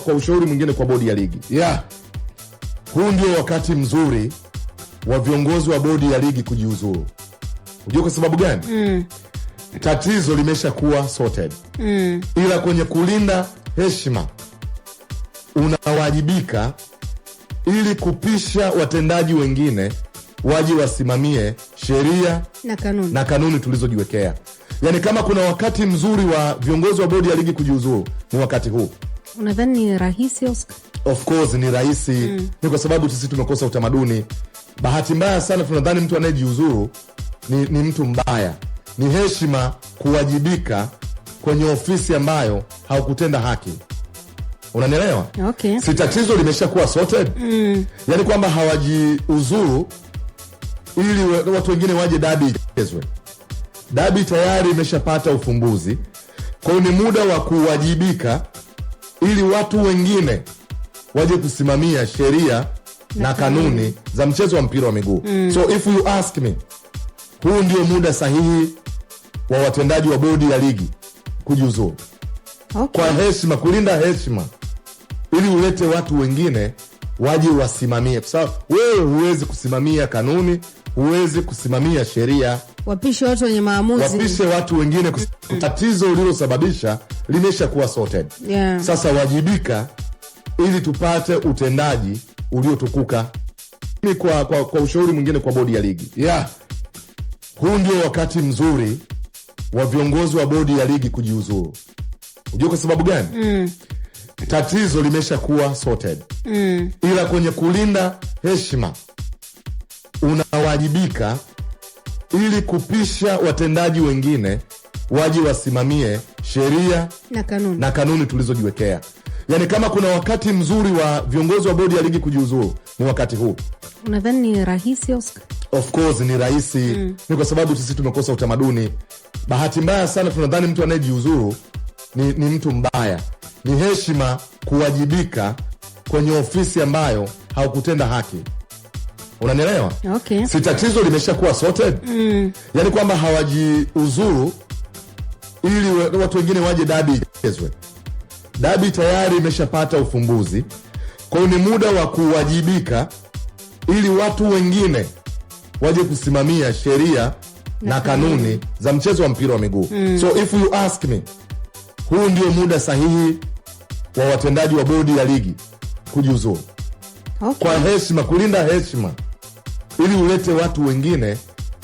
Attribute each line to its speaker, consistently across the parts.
Speaker 1: Kwa ushauri mwingine kwa bodi ya ligi. Huu ndio wakati mzuri wa viongozi wa bodi ya ligi kujiuzuru. Unajua kwa sababu gani? Tatizo limesha kuwa sorted. Ila kwenye kulinda heshima unawajibika ili kupisha watendaji wengine waje wasimamie sheria na kanuni tulizojiwekea. Yani kama kuna wakati mzuri wa viongozi wa bodi ya ligi kujiuzuru ni wakati huu.
Speaker 2: Unadhani ni rahisi, Oscar?
Speaker 1: Of course ni rahisi. Ni kwa sababu sisi tumekosa utamaduni. Bahati mbaya sana tunadhani mtu anayejiuzuru ni mtu mbaya. Ni heshima kuwajibika kwenye ofisi ambayo haukutenda haki. Unanielewa?
Speaker 2: Okay.
Speaker 1: Si tatizo limeshakuwa sorted? Yani kwamba hawajiuzuru ili watu wengine waje dabi ichezwe. Dabi tayari imeshapata ufumbuzi. Kwa hiyo ni muda wa kuwajibika ili watu wengine waje kusimamia sheria na kanuni za mchezo wa mpira wa miguu. So if you ask me, huu ndio muda sahihi wa watendaji wa bodi ya ligi kujiuzuru. Kwa heshima, kulinda heshima ili ulete watu wengine waje wasimamie. Kwa sababu wewe huwezi kusimamia kanuni, huwezi kusimamia sheria.
Speaker 2: Wapishe watu wenye maamuzi.
Speaker 1: Wapishe watu wengine. Tatizo ulilosababisha limesha kuwa sorted. Sasa wajibika ili tupate utendaji uliotukuka. Kwa ushauri mwingine kwa bodi ya ligi. Huu ndio wakati mzuri wa viongozi wa bodi ya ligi kujiuzuru. Unajua kwa sababu gani? Tatizo limesha kuwa sorted. Ila kwenye kulinda heshima unawajibika ili kupisha watendaji wengine waje wasimamie sheria na kanuni tulizojiwekea. Yani kama kuna wakati mzuri wa viongozi wa bodi ya ligi kujiuzuru ni wakati huu.
Speaker 2: Unadhani ni rahisi, Oscar?
Speaker 1: Of course ni rahisi. Ni kwa sababu sisi tumekosa utamaduni. Bahati mbaya sana tunadhani mtu anayejiuzuru ni mtu mbaya. Ni heshima kuwajibika kwenye ofisi ambayo haukutenda haki. Unanielewa?
Speaker 2: Okay.
Speaker 1: Si tatizo limeshakuwa sorted? Yani kwamba hawajiuzuru ili watu wengine waje dabi ichezwe. Dabi tayari imeshapata ufumbuzi. Kwa hiyo ni muda wa kuwajibika ili watu wengine waje kusimamia sheria na kanuni za mchezo wa mpira wa miguu. So if you ask me, huu ndio muda sahihi wa watendaji wa bodi ya ligi kujiuzuru. Kwa heshima, kulinda heshima ili ulete watu wengine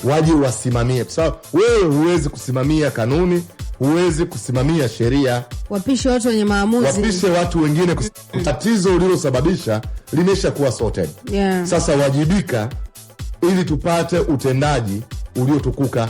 Speaker 1: waje wasimamie. Kwa sababu wewe huwezi kusimamia kanuni, huwezi kusimamia sheria.
Speaker 2: Wapishe watu wenye maamuzi.
Speaker 1: Wapishe watu wengine. Tatizo ulilosababisha limesha kuwa sorted. Sasa wajibika ili tupate utendaji uliotukuka.